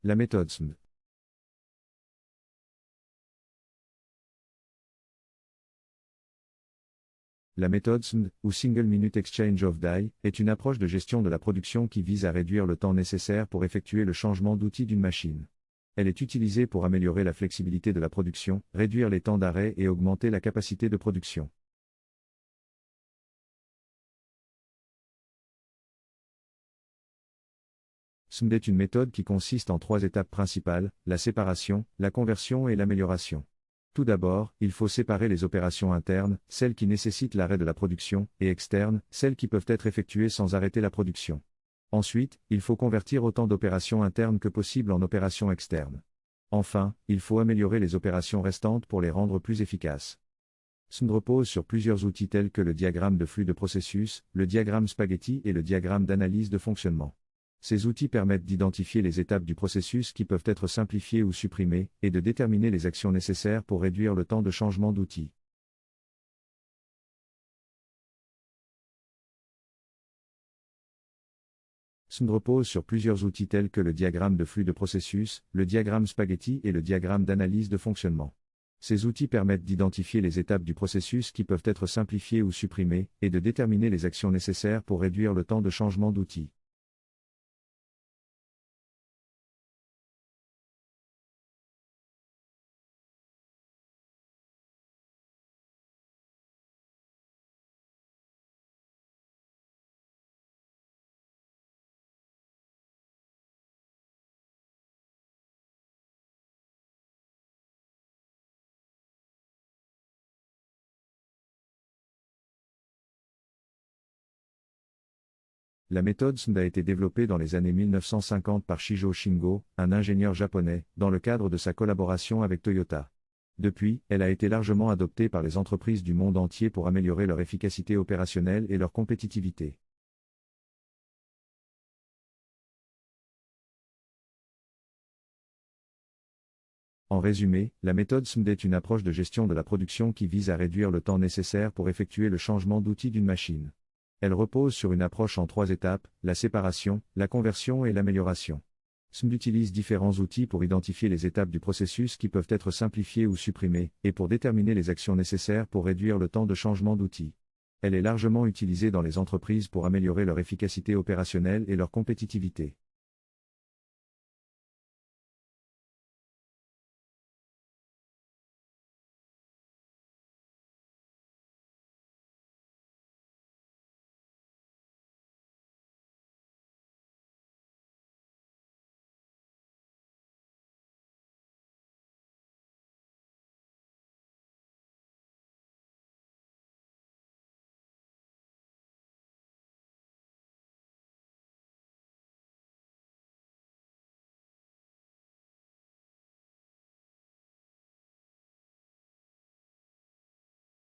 La méthode SMD. La méthode SMD, ou Single Minute Exchange of Die, est une approche de gestion de la production qui vise à réduire le temps nécessaire pour effectuer le changement d'outil d'une machine. Elle est utilisée pour améliorer la flexibilité de la production, réduire les temps d'arrêt et augmenter la capacité de production. SMD est une méthode qui consiste en 3 étapes principales, la séparation, la conversion et l'amélioration. Tout d'abord, il faut séparer les opérations internes, celles qui nécessitent l'arrêt de la production, et externes, celles qui peuvent être effectuées sans arrêter la production. Ensuite, il faut convertir autant d'opérations internes que possible en opérations externes. Enfin, il faut améliorer les opérations restantes pour les rendre plus efficaces. SMD repose sur plusieurs outils tels que le diagramme de flux de processus, le diagramme spaghetti et le diagramme d'analyse de fonctionnement. Ces outils permettent d'identifier les étapes du processus qui peuvent être simplifiées ou supprimées, et de déterminer les actions nécessaires pour réduire le temps de changement d'outil. SMD repose sur plusieurs outils tels que le diagramme de flux de processus, le diagramme spaghetti et le diagramme d'analyse de fonctionnement. Ces outils permettent d'identifier les étapes du processus qui peuvent être simplifiées ou supprimées, et de déterminer les actions nécessaires pour réduire le temps de changement d'outil. La méthode SMD a été développée dans les années 1950 par Shijo Shingo, un ingénieur japonais, dans le cadre de sa collaboration avec Toyota. Depuis, elle a été largement adoptée par les entreprises du monde entier pour améliorer leur efficacité opérationnelle et leur compétitivité. En résumé, la méthode SMD est une approche de gestion de la production qui vise à réduire le temps nécessaire pour effectuer le changement d'outil d'une machine. Elle repose sur une approche en 3 étapes, la séparation, la conversion et l'amélioration. SMD utilise différents outils pour identifier les étapes du processus qui peuvent être simplifiées ou supprimées, et pour déterminer les actions nécessaires pour réduire le temps de changement d'outil. Elle est largement utilisée dans les entreprises pour améliorer leur efficacité opérationnelle et leur compétitivité.